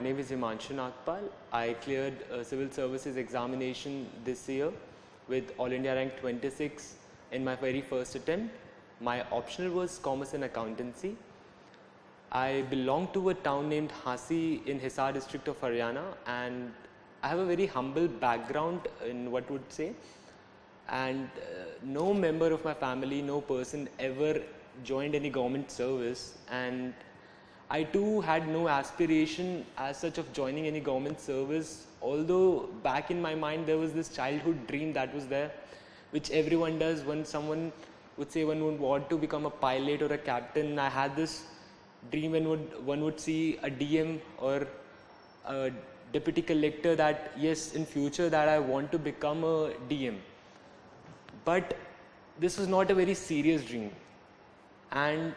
name is Himanshu Nagpal. I cleared Civil Services Examination this year with All India rank 26 in my very first attempt. My optional was Commerce and Accountancy. I belong to a town named Hasi in Hisar district of Haryana, and I have a very humble background in what would say, and no member of my family, no person ever joined any government service, and I too had no aspiration as such of joining any government service, although back in my mind there was this childhood dream that was there, which everyone does when someone would say one would want to become a pilot or a captain. I had this dream when one would see a DM or a deputy collector that yes, in future that I want to become a DM. But this was not a very serious dream, and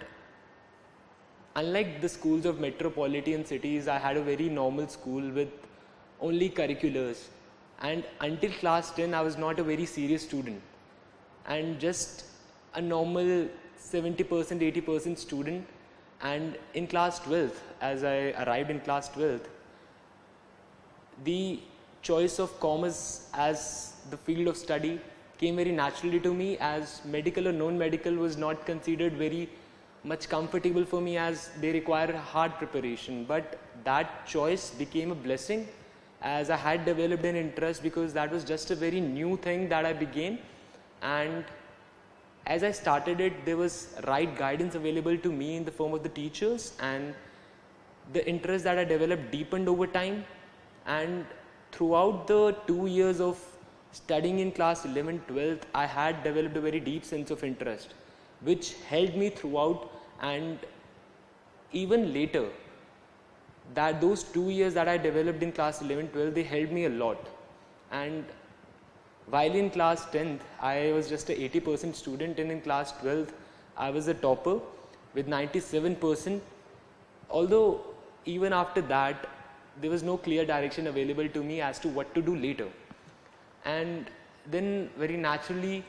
unlike the schools of metropolitan cities, I had a very normal school with only curriculars, and until class 10 I was not a very serious student and just a normal 70% 80% student. And in class 12th, as I arrived in class 12th, the choice of commerce as the field of study came very naturally to me, as medical or non-medical was not considered very much comfortable for me as they require hard preparation. But that choice became a blessing as I had developed an interest, because that was just a very new thing that I began, and as I started it, there was right guidance available to me in the form of the teachers, and the interest that I developed deepened over time. And throughout the 2 years of studying in class 11, 12th, I had developed a very deep sense of interest, which held me throughout, and even later, that those 2 years that I developed in class 11, 12th, they helped me a lot. And while in class 10th, I was just a 80% student, and in class 12th, I was a topper with 97%. Although even after that, there was no clear direction available to me as to what to do later. And then very naturally,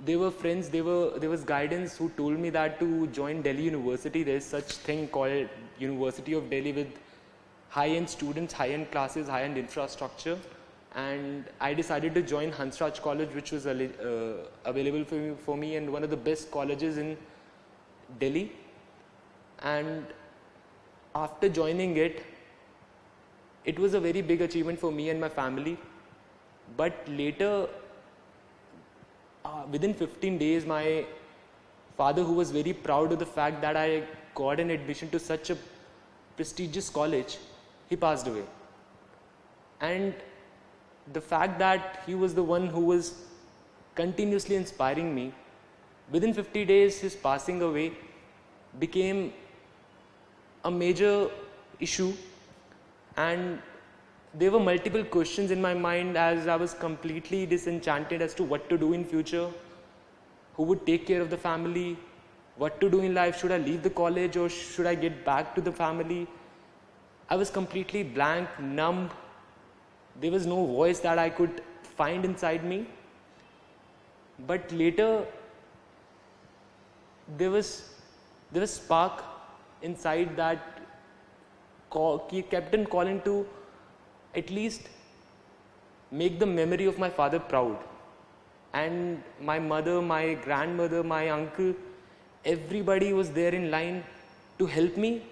there were friends, there was guidance who told me that to join Delhi University. There is such thing called University of Delhi with high-end students, high-end classes, high-end infrastructure. And I decided to join Hansraj College, which was available for me and one of the best colleges in Delhi. And after joining it, it was a very big achievement for me and my family. But later, within 15 days, my father, who was very proud of the fact that I got an admission to such a prestigious college, he passed away. And the fact that he was the one who was continuously inspiring me, within 50 days his passing away became a major issue, and there were multiple questions in my mind as I was completely disenchanted as to what to do in future, who would take care of the family, what to do in life, should I leave the college or should I get back to the family. I was completely blank, numb. There was no voice that I could find inside me. But later, there was spark inside that kept on calling to at least make the memory of my father proud. And my mother, my grandmother, my uncle, everybody was there in line to help me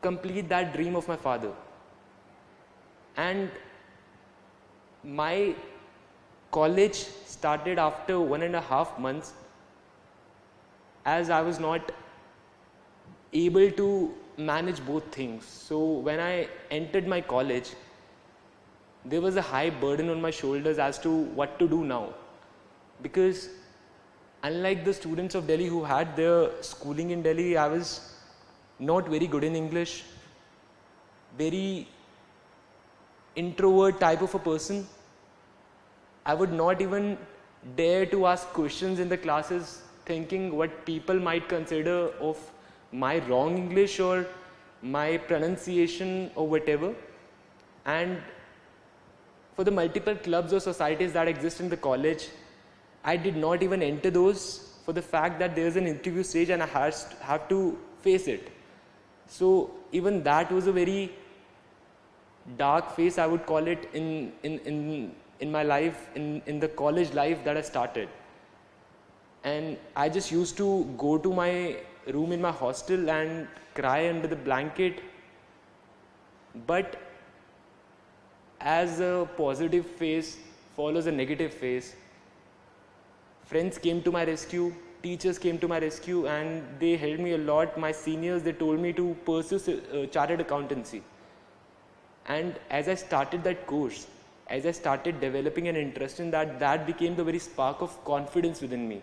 complete that dream of my father. And my college started after 1.5 months, as I was not able to manage both things. So when I entered my college, there was a high burden on my shoulders as to what to do now. Because unlike the students of Delhi who had their schooling in Delhi, I was not very good in English, very introvert type of a person. I would not even dare to ask questions in the classes, thinking what people might consider of my wrong English or my pronunciation or whatever. And for the multiple clubs or societies that exist in the college, I did not even enter those for the fact that there is an interview stage and I have to face it. So even that was a very dark phase, I would call it, in my life, in the college life that I started. And I just used to go to my room in my hostel and cry under the blanket. But as a positive phase follows a negative phase, friends came to my rescue, teachers came to my rescue, and they helped me a lot. My seniors, they told me to pursue chartered accountancy. And as I started that course, as I started developing an interest in that, that became the very spark of confidence within me.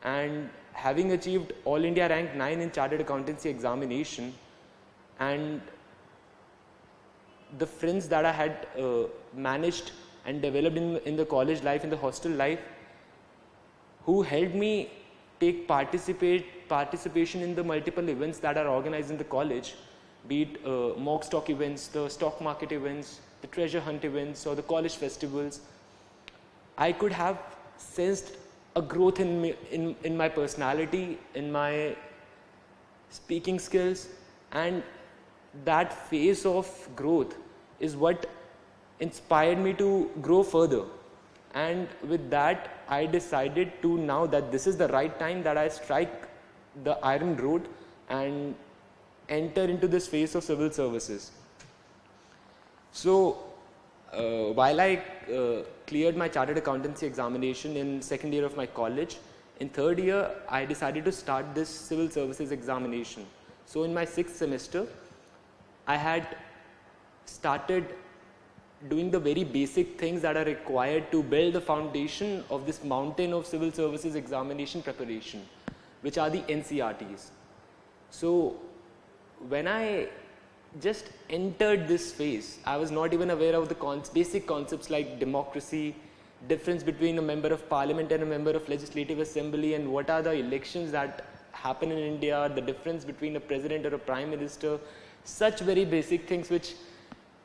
And having achieved All India rank 9 in chartered accountancy examination, and the friends that I had managed and developed in the college life, in the hostel life, who helped me take participation in the multiple events that are organized in the college, be it mock stock events, the stock market events, the treasure hunt events, or the college festivals. I could have sensed a growth in me, in my personality, in my speaking skills, and that phase of growth is what inspired me to grow further. And with that, I decided to now that this is the right time that I strike the iron road and enter into this phase of civil services. So while I cleared my chartered accountancy examination in second year of my college, in third year I decided to start this civil services examination. So in my sixth semester, I had started doing the very basic things that are required to build the foundation of this mountain of civil services examination preparation, which are the NCRTs. So when I just entered this phase, I was not even aware of the basic concepts like democracy, difference between a member of parliament and a member of legislative assembly, and what are the elections that happen in India, the difference between a president or a prime minister, such very basic things which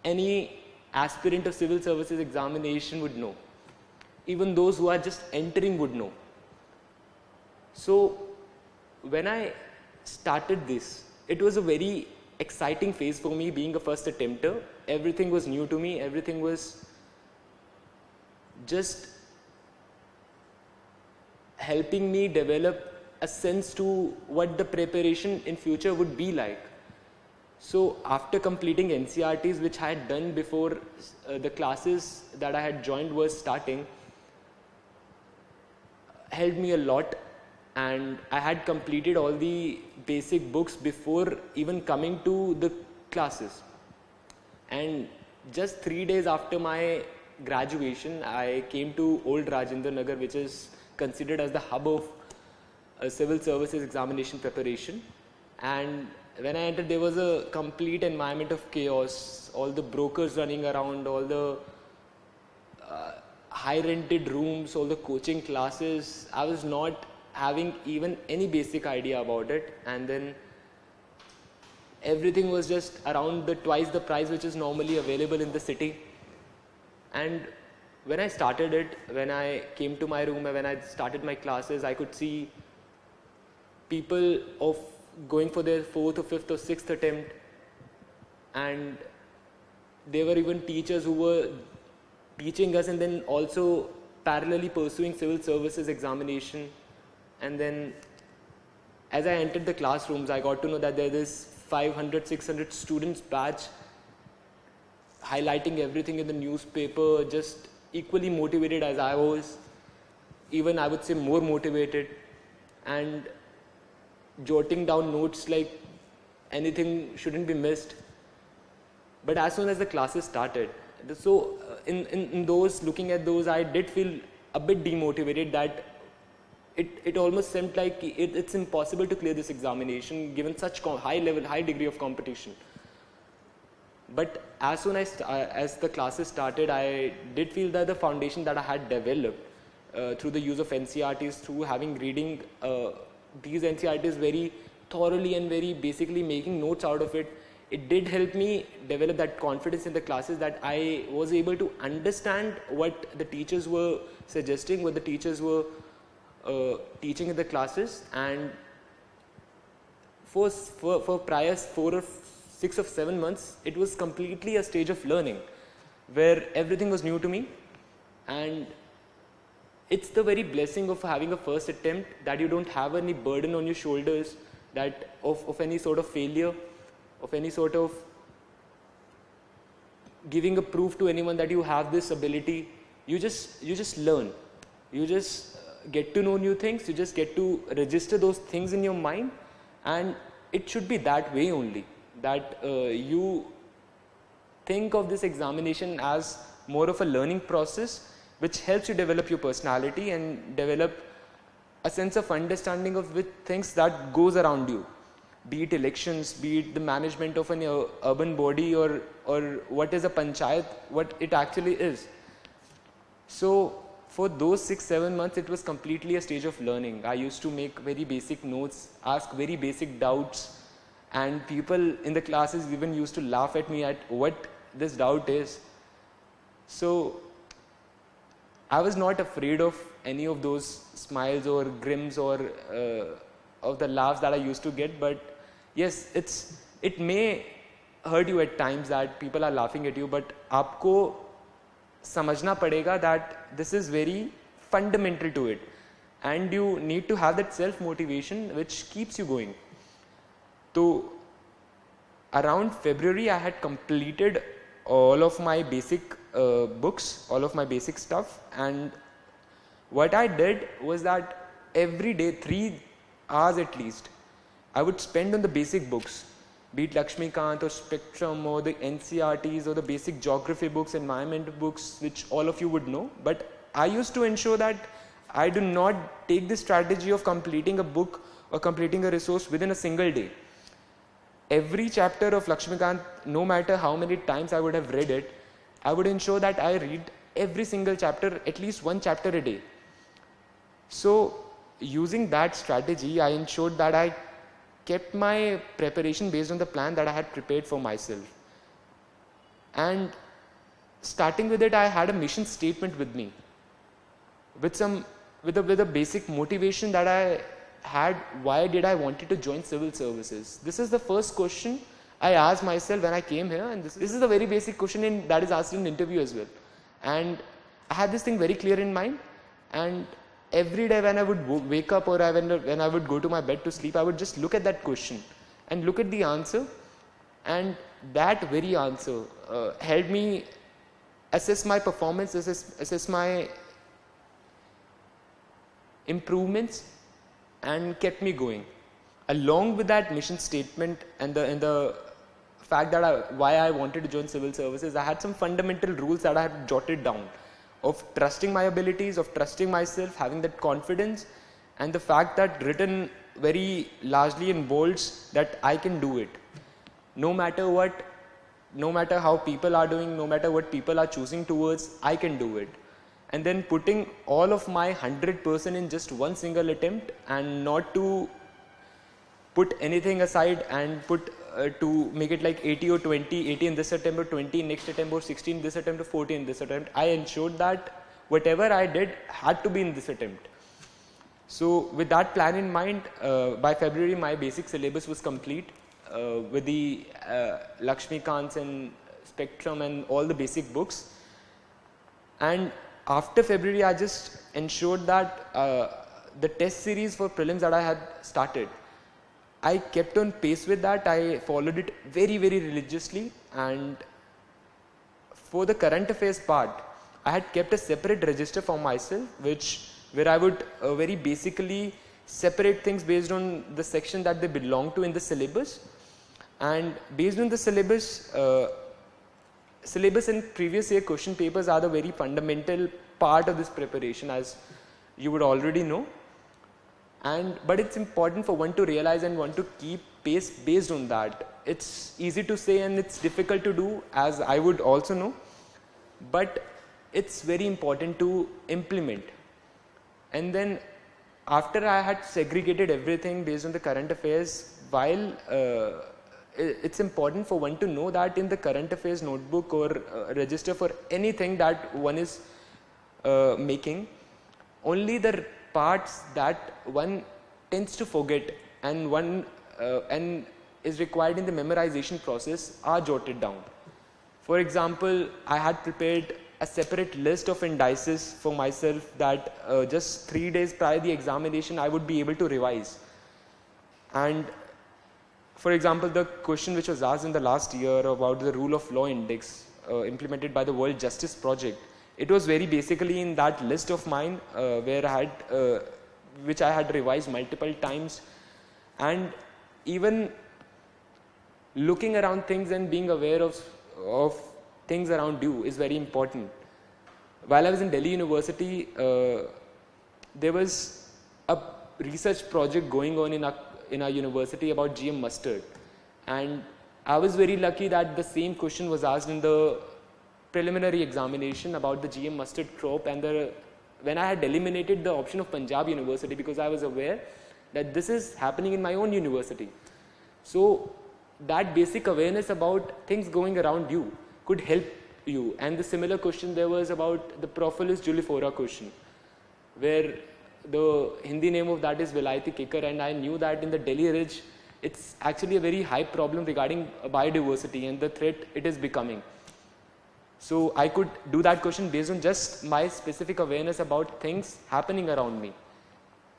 any aspirant of civil services examination would know. Even those who are just entering would know. So when I started this, it was a very exciting phase for me, being a first attempter. Everything was new to me, everything was just helping me develop a sense to what the preparation in future would be like. So after completing NCRTs, which I had done before the classes that I had joined was starting, helped me a lot, and I had completed all the basic books before even coming to the classes. And just 3 days after my graduation, I came to Old Rajendra Nagar, which is considered as the hub of civil services examination preparation. And when I entered, there was a complete environment of chaos, all the brokers running around, all the high rented rooms, all the coaching classes. I was not having even any basic idea about it, and then everything was just around twice the price which is normally available in the city. And when I started it, when I came to my room and when I started my classes, I could see people of going for their 4th or 5th or 6th attempt, and there were even teachers who were teaching us and then also parallelly pursuing civil services examination. And then as I entered the classrooms, I got to know that there is 500, 600 students batch highlighting everything in the newspaper, just equally motivated as I was, even I would say more motivated, and jotting down notes like anything shouldn't be missed. But as soon as the classes started, so in those, looking at those, I did feel a bit demotivated that it almost seemed like it's impossible to clear this examination given such high degree of competition. But as soon as the classes started, I did feel that the foundation that I had developed through the use of NCRTs, through having reading these NCRTs very thoroughly and very basically making notes out of it, it did help me develop that confidence in the classes, that I was able to understand what the teachers were suggesting, what the teachers were teaching in the classes, and for prior 4 or 6 or 7 months, it was completely a stage of learning where everything was new to me, and it's the very blessing of having a first attempt that you don't have any burden on your shoulders that of any sort of failure, of any sort of giving a proof to anyone that you have this ability. You just learn. You just get to know new things. You just get to register those things in your mind, and it should be that way only, that you think of this examination as more of a learning process which helps you develop your personality and develop a sense of understanding of which things that goes around you, be it elections, be it the management of an urban body, or what is a panchayat, what it actually is. So for those 6-7 months, it was completely a stage of learning. I used to make very basic notes, ask very basic doubts, and people in the classes even used to laugh at me at what this doubt is. So I was not afraid of any of those smiles or grims or of the laughs that I used to get, but yes, it may hurt you at times that people are laughing at you, but आपको समझना पड़ेगा that this is very fundamental to it, and you need to have that self motivation which keeps you going. So around February, I had completed all of my basic books, all of my basic stuff, and what I did was that every day 3 hours at least I would spend on the basic books, be it Lakshmikant or Spectrum or the NCRTs or the basic geography books, environment books, which all of you would know. But I used to ensure that I do not take the strategy of completing a book or completing a resource within a single day. Every chapter of Lakshmikant, no matter how many times I would have read it, I would ensure that I read every single chapter, at least 1 chapter a day. So using that strategy, I ensured that I kept my preparation based on the plan that I had prepared for myself. And starting with it, I had a mission statement with me, with a basic motivation that I had. Why did I wanted to join civil services? This is the first question I asked myself when I came here, and this is a very basic question that is asked in an interview as well. And I had this thing very clear in mind, and every day when I would wake up or when I would go to my bed to sleep, I would just look at that question and look at the answer, and that very answer helped me assess my performance, assess my improvements, and kept me going. Along with that mission statement and the fact that why I wanted to join civil services, I had some fundamental rules that I had jotted down of trusting my abilities, of trusting myself, having that confidence, and the fact that written very largely in bolds that I can do it. No matter what, no matter how people are doing, no matter what people are choosing towards, I can do it. And then putting all of my 100% in just one single attempt, and not to put anything aside and put to make it like 80 or 20, 80 in this attempt or 20 in next attempt or 16 in this attempt or 14 in this attempt. I ensured that whatever I did had to be in this attempt. So with that plan in mind, by February my basic syllabus was complete with the Lakshmikants and Spectrum and all the basic books. And after February, I just ensured that the test series for prelims that I had started, I kept on pace with that. I followed it very, very religiously. And for the current affairs part, I had kept a separate register for myself, where I would very basically separate things based on the section that they belong to in the syllabus. And based on the syllabus, syllabus and previous year question papers are the very fundamental part of this preparation, as you would already know. But it's important for one to realize and one to keep pace based on that. It's easy to say and it's difficult to do, as I would also know, but it's very important to implement. And then after I had segregated everything based on the current affairs, while it's important for one to know that in the current affairs notebook or register for anything that one is making, only the parts that one tends to forget and one and is required in the memorization process are jotted down. For example, I had prepared a separate list of indices for myself that just 3 days prior to the examination I would be able to revise. And for example, the question which was asked in the last year about the rule of law index implemented by the World Justice Project, it was very basically in that list of mine where I had, which I had revised multiple times. And even looking around things and being aware of things around you is very important. While I was in Delhi University, there was a research project going on in our university about GM mustard, and I was very lucky that the same question was asked in the preliminary examination about the GM mustard crop, and when I had eliminated the option of Punjab University because I was aware that this is happening in my own university. So that basic awareness about things going around you could help you. And the similar question there was about the Propolis julifora question, where the Hindi name of that is Vilayati kicker, and I knew that in the Delhi ridge it's actually a very high problem regarding biodiversity and the threat it is becoming. So I could do that question based on just my specific awareness about things happening around me.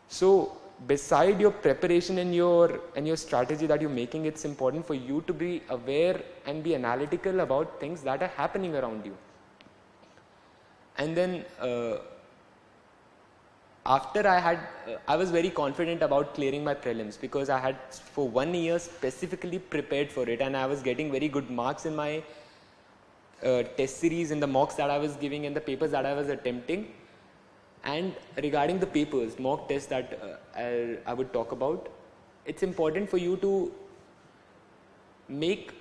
So beside your preparation and your strategy that you're making, it's important for you to be aware and be analytical about things that are happening around you. And then after I was very confident about clearing my prelims because I had for 1 year specifically prepared for it, and I was getting very good marks in my test series, in the mocks that I was giving and the papers that I was attempting. And regarding the papers, mock tests that I would talk about, it's important for you to make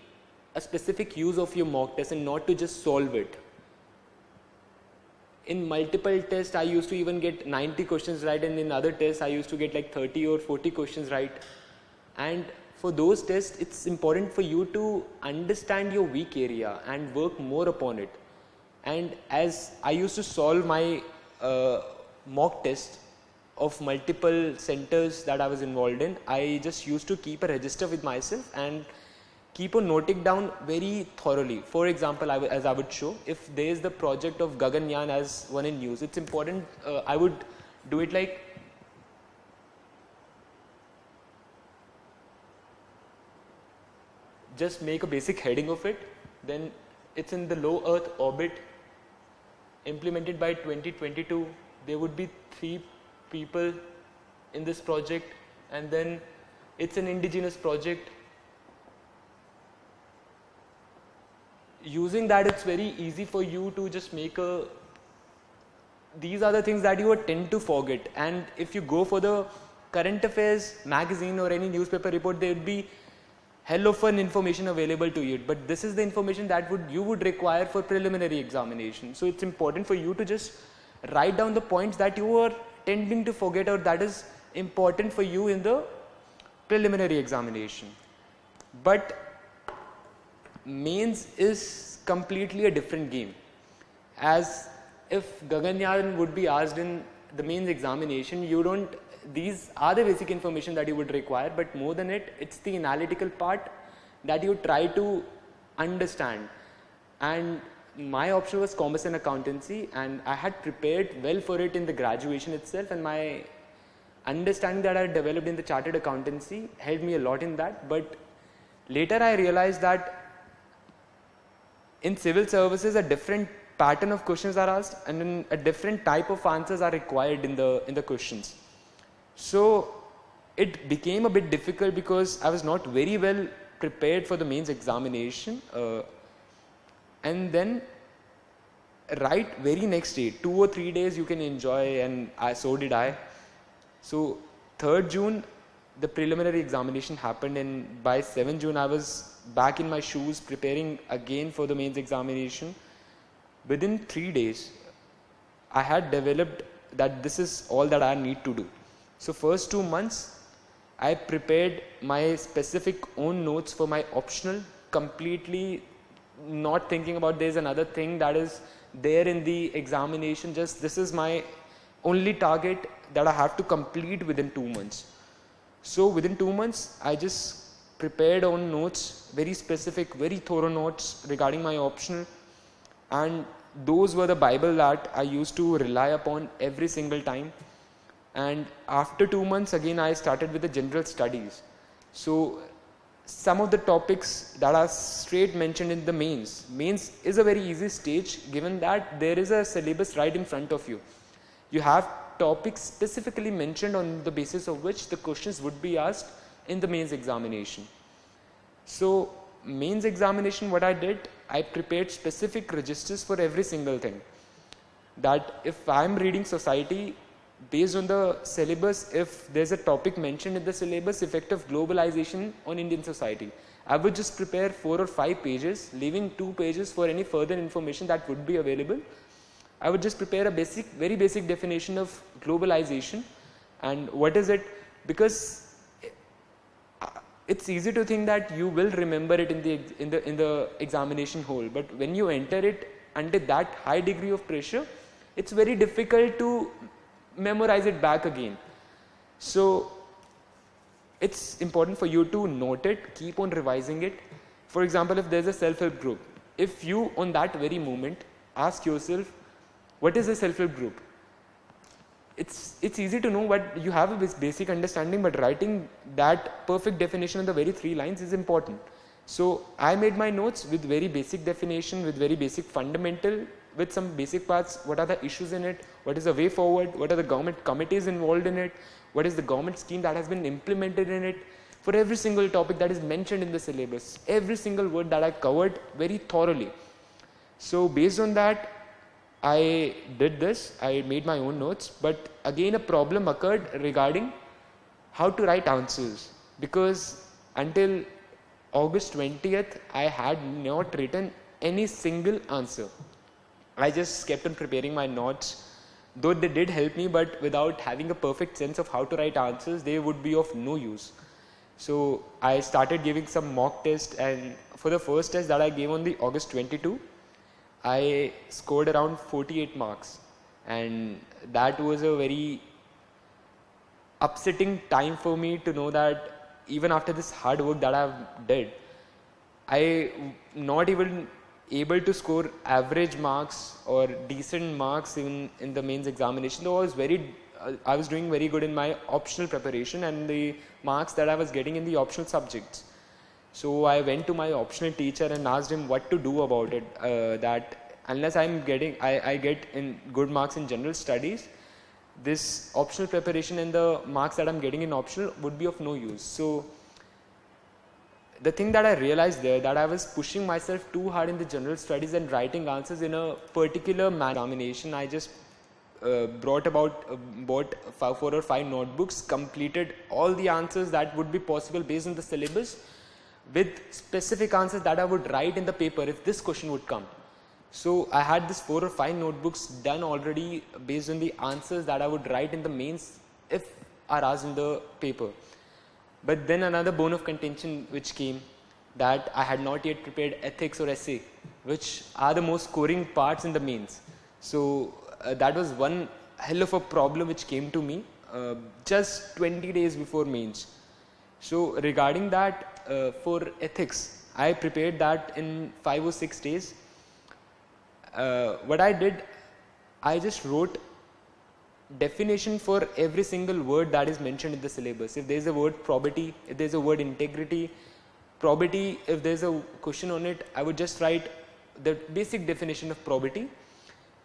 a specific use of your mock test and not to just solve it. In multiple tests, I used to even get 90 questions right, and in other tests, I used to get like 30 or 40 questions right. And for those tests, it's important for you to understand your weak area and work more upon it. And as I used to solve my mock test of multiple centers that I was involved in, I just used to keep a register with myself and keep on noting down very thoroughly. For example, as I would show, if there is the project of Gaganyaan as one in news, it's important, I would do it like just make a basic heading of it, then it's in the low Earth orbit implemented by 2022. There would be 3 people in this project, and then it's an indigenous project. Using that, it's very easy for you to just make these are the things that you would tend to forget. And if you go for the current affairs magazine or any newspaper report, there would be hell of an information available to you, but this is the information that you would require for preliminary examination. So it's important for you to just write down the points that you are tending to forget or that is important for you in the preliminary examination. But mains is completely a different game. As if Gaganyaan would be asked in the mains examination, these are the basic information that you would require, but more than it, it's the analytical part that you try to understand. And my option was commerce and accountancy, and I had prepared well for it in the graduation itself, and my understanding that I developed in the chartered accountancy helped me a lot in that. But later I realized that in civil services a different pattern of questions are asked, and then a different type of answers are required in the questions. So it became a bit difficult because I was not very well prepared for the mains examination. And then right very next day, 2 or 3 days you can enjoy, and so did I. So 3rd June the preliminary examination happened, and by 7th June I was back in my shoes preparing again for the mains examination. Within 3 days I had developed that this is all that I need to do. So first 2 months I prepared my specific own notes for my optional, completely not thinking about there's another thing that is there in the examination. Just this is my only target that I have to complete within 2 months. So within 2 months, I just prepared on notes, very specific, very thorough notes regarding my optional, and those were the Bible that I used to rely upon every single time. And after 2 months, again I started with the general studies. So some of the topics that are straight mentioned in the mains. Mains is a very easy stage given that there is a syllabus right in front of you. You have topics specifically mentioned on the basis of which the questions would be asked in the mains examination. So mains examination, what I did, I prepared specific registers for every single thing. That if I am reading society, based on the syllabus, if there's a topic mentioned in the syllabus, effect of globalization on Indian society, I would just prepare 4 or 5 pages, leaving 2 pages for any further information that would be available. I would just prepare a basic, very basic definition of globalization and what is it, because it's easy to think that you will remember it in the examination hall, but when you enter it under that high degree of pressure, it's very difficult to memorize it back again. So it's important for you to note it, keep on revising it. For example, if there's a self-help group, if you on that very moment ask yourself, what is a self-help group? It's easy to know, but you have a basic understanding, but writing that perfect definition in the very 3 lines is important. So I made my notes with very basic definition, with very basic fundamental, with some basic parts, what are the issues in it, what is the way forward, what are the government committees involved in it, what is the government scheme that has been implemented in it, for every single topic that is mentioned in the syllabus, every single word that I covered very thoroughly. So based on that, I did this, I made my own notes, but again a problem occurred regarding how to write answers, because until August 20th, I had not written any single answer. I just kept on preparing my notes, though they did help me, but without having a perfect sense of how to write answers, they would be of no use. So I started giving some mock tests, and for the first test that I gave on the August 22, I scored around 48 marks, and that was a very upsetting time for me to know that even after this hard work that I've did, I not even able to score average marks or decent marks in the mains examination. Though I was doing very good in my optional preparation and the marks that I was getting in the optional subjects. So I went to my optional teacher and asked him what to do about it, that unless I get in good marks in general studies, this optional preparation and the marks that I'm getting in optional would be of no use. So the thing that I realized there, that I was pushing myself too hard in the general studies and writing answers in a particular examination. I just bought 4 or 5 notebooks, completed all the answers that would be possible based on the syllabus, with specific answers that I would write in the paper if this question would come. So I had this 4 or 5 notebooks done already based on the answers that I would write in the mains if are asked in the paper. But then another bone of contention which came, that I had not yet prepared ethics or essay, which are the most scoring parts in the mains. So that was one hell of a problem which came to me just 20 days before mains. So regarding that, for ethics, I prepared that in 5 or 6 days. What I did, I just wrote definition for every single word that is mentioned in the syllabus. If there is a word probity, if there is a word integrity, probity, if there is a question on it, I would just write the basic definition of probity,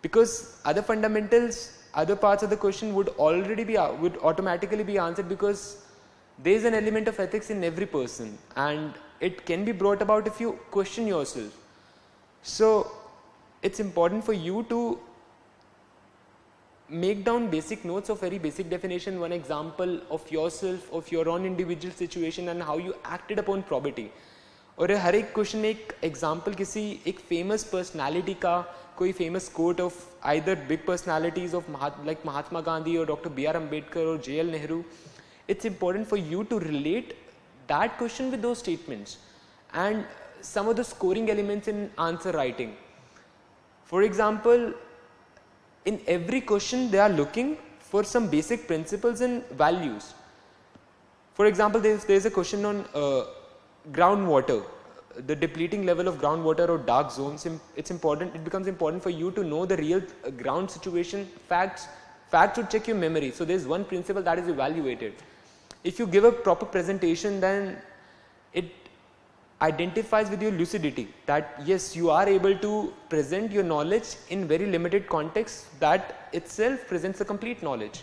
because other fundamentals, other parts of the question would automatically be answered, because there is an element of ethics in every person and it can be brought about if you question yourself. So it's important for you to make down basic notes of very basic definition, one example of yourself, of your own individual situation and how you acted upon probity. और हर एक question में एक example किसी एक famous personality का, कोई famous quote of either big personalities of like Mahatma Gandhi और doctor B are Ambedkar और JL Nehru. It's important for you to relate that question with those statements and some of the scoring elements in answer writing. For example, in every question they are looking for some basic principles and values. For example, there's a question on groundwater, the depleting level of groundwater or dark zones. It's important, it becomes important for you to know the real ground situation. Facts would check your memory. So there's one principle that is evaluated. If you give a proper presentation, then it identifies with your lucidity that yes, you are able to present your knowledge in very limited context. That itself presents a complete knowledge.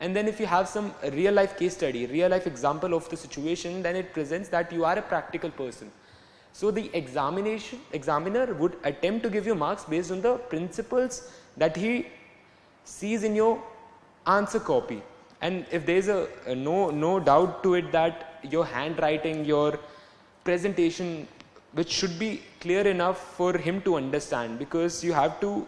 And then if you have some real life case study, real life example of the situation, then it presents that you are a practical person. So the examiner would attempt to give you marks based on the principles that he sees in your answer copy. And if there is no doubt to it that your handwriting, your presentation, which should be clear enough for him to understand, because you have to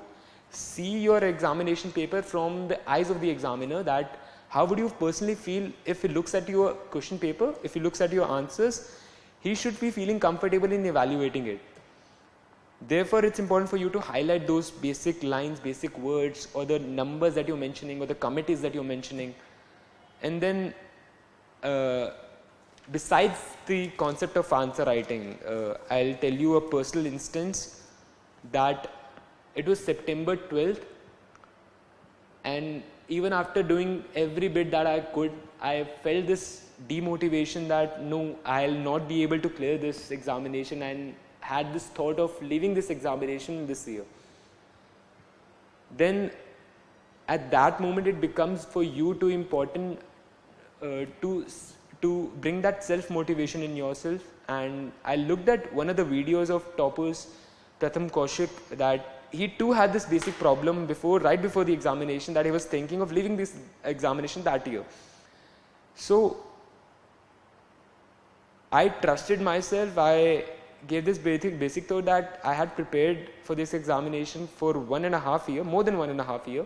see your examination paper from the eyes of the examiner, that how would you personally feel if he looks at your question paper, if he looks at your answers, he should be feeling comfortable in evaluating it. Therefore, it's important for you to highlight those basic lines, basic words, or the numbers that you're mentioning, or the committees that you're mentioning. And then, besides the concept of answer writing, I'll tell you a personal instance that it was September 12th, and even after doing every bit that I could, I felt this demotivation that no, I'll not be able to clear this examination, and had this thought of leaving this examination this year. Then at that moment it becomes for you too important to bring that self-motivation in yourself. And I looked at one of the videos of toppers, Pratham Kaushik, that he too had this basic problem right before the examination, that he was thinking of leaving this examination that year. So I trusted myself. I gave this basic thought that I had prepared for this examination for 1.5 years, more than 1.5 years,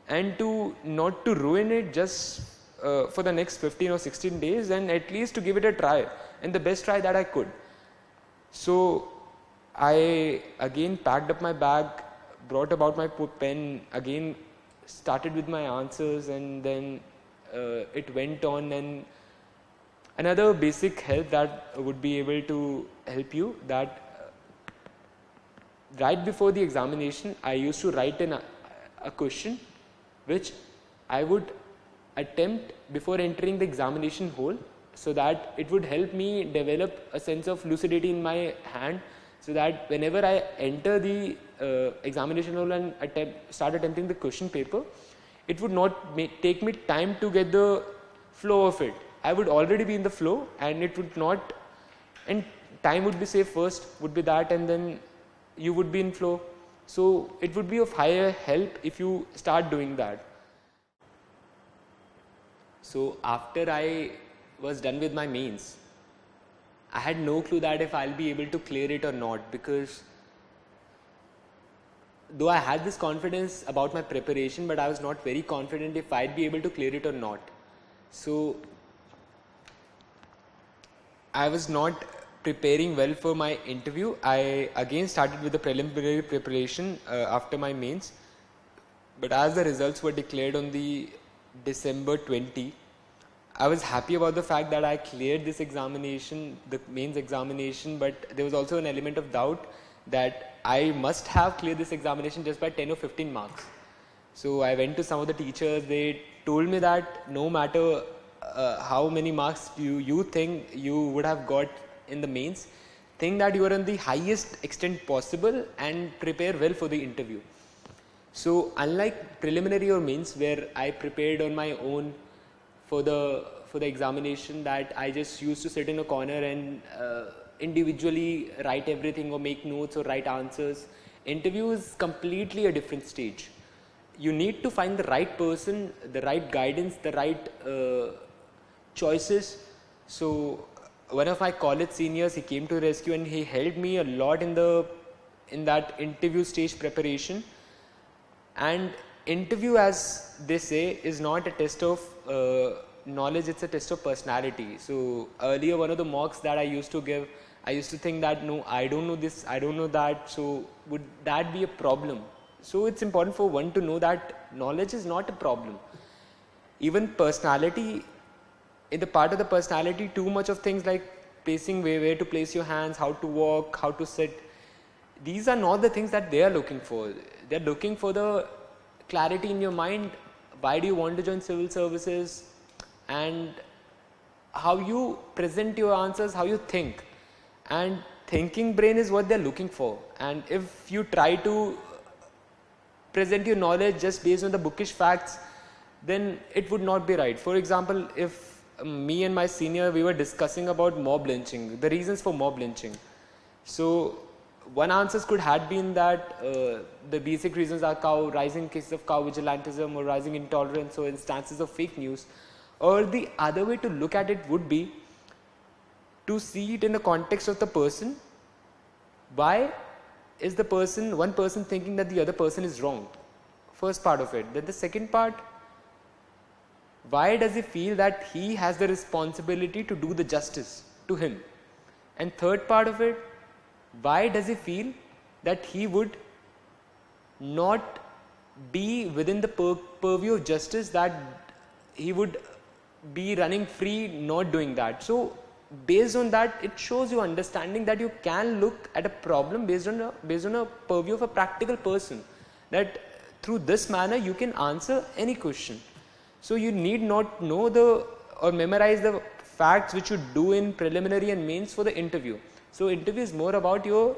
and not to ruin it just for the next 15 or 16 days, and at least to give it a try, and the best try that I could. So I again packed up my bag, brought about my pen, again started with my answers, and then it went on. And another basic help that would be able to help you, that right before the examination I used to write a question which I would attempt before entering the examination hall, so that it would help me develop a sense of lucidity in my hand, so that whenever I enter the examination hall and start attempting the question paper, it would not take me time to get the flow of it. I would already be in the flow, and it would not, and time would be saved first, would be that, and then you would be in flow. So it would be of higher help if you start doing that. So after I was done with my mains, I had no clue that if I'll be able to clear it or not, because though I had this confidence about my preparation, but I was not very confident if I'd be able to clear it or not. So I was not preparing well for my interview. I again started with the preliminary preparation after my mains, but as the results were declared on the December 20, I was happy about the fact that I cleared this examination, the mains examination, but there was also an element of doubt that I must have cleared this examination just by 10 or 15 marks. So I went to some of the teachers. They told me that no matter how many marks you think you would have got in the mains, think that you are on the highest extent possible and prepare well for the interview. So unlike preliminary or mains, where I prepared on my own for the examination, that I just used to sit in a corner and individually write everything or make notes or write answers, interview is completely a different stage. You need to find the right person, the right guidance, the right choices. So one of my college seniors, he came to rescue and he helped me a lot in that interview stage preparation. And interview, as they say, is not a test of knowledge, it's a test of personality. So earlier, one of the mocks that I used to give, I used to think that no, I don't know this, I don't know that, so would that be a problem? So it's important for one to know that knowledge is not a problem. Even personality in the part of the personality, too much of things like placing where to place your hands, how to walk, how to sit, these are not the things that they are looking for. They are looking for the clarity in your mind. Why do you want to join civil services, and how you present your answers, how you think. And thinking brain is what they are looking for. And if you try to present your knowledge just based on the bookish facts, then it would not be right. For example, if me and my senior, we were discussing about mob lynching, the reasons for mob lynching. So one answer could have been that the basic reasons are rising cases of cow vigilantism or rising intolerance or instances of fake news. Or the other way to look at it would be to see it in the context of the person. Why is the person, one person thinking that the other person is wrong? First part of it. Then the second part, why does he feel that he has the responsibility to do the justice to him? And third part of it, why does he feel that he would not be within the purview of justice, that he would be running free not doing that? So based on that, it shows you understanding that you can look at a problem based on a purview of a practical person, that through this manner you can answer any question. So you need not know or memorize the facts which you do in preliminary and mains for the interview. So interview is more about your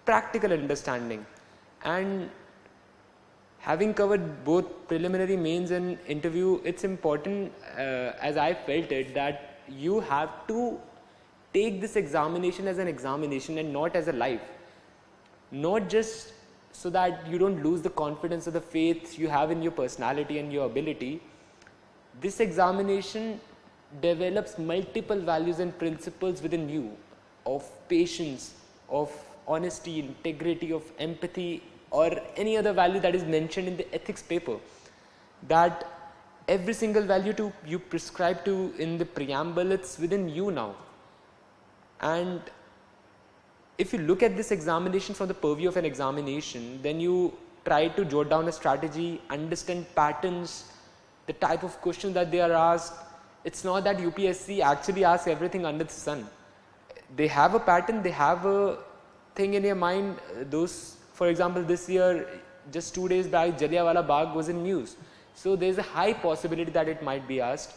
practical understanding. And having covered both preliminary, mains and interview, it's important, as I felt it, that you have to take this examination as an examination and not as a life. Not just so that you don't lose the confidence or the faith you have in your personality and your ability. This examination develops multiple values and principles within you of patience, of honesty, integrity, of empathy, or any other value that is mentioned in the ethics paper. That every single value you prescribe to in the preamble, it's within you now. And if you look at this examination from the purview of an examination, then you try to jot down a strategy, understand patterns, the type of questions that they are asked. It's not that UPSC actually asks everything under the sun. They have a pattern, they have a thing in your mind. Those, for example, this year, just 2 days back, Jallianwala Bagh was in news. So there's a high possibility that it might be asked.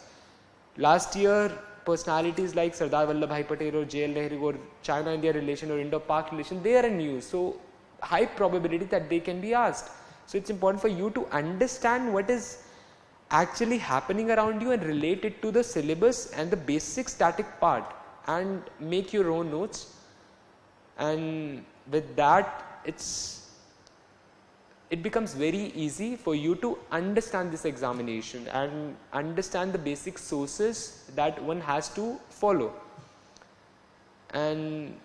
Last year, personalities like Sardar Vallabhbhai Patel or JL Nehru or China-India relation or Indo-Pak relation, they are in news. So high probability that they can be asked. So it's important for you to understand what is actually happening around you and relate it to the syllabus and the basic static part and make your own notes. And with that, it becomes very easy for you to understand this examination and understand the basic sources that one has to follow. And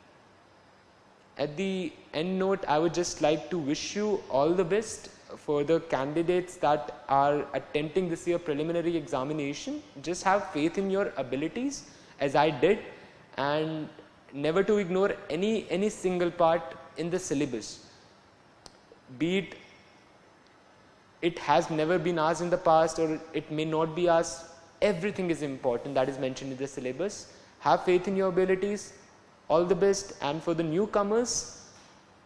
at the end note, I would just like to wish you all the best for the candidates that are attempting this year preliminary examination. Just have faith in your abilities, as I did, and never to ignore any single part in the syllabus. Be it has never been asked in the past or it may not be asked, everything is important that is mentioned in the syllabus. Have faith in your abilities, all the best. And for the newcomers,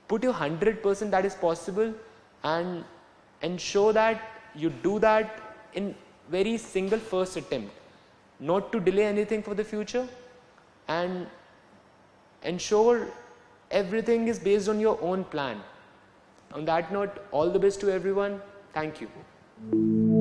put your 100% that is possible and ensure that you do that in very single first attempt, not to delay anything for the future, and ensure everything is based on your own plan. On that note, all the best to everyone. Thank you.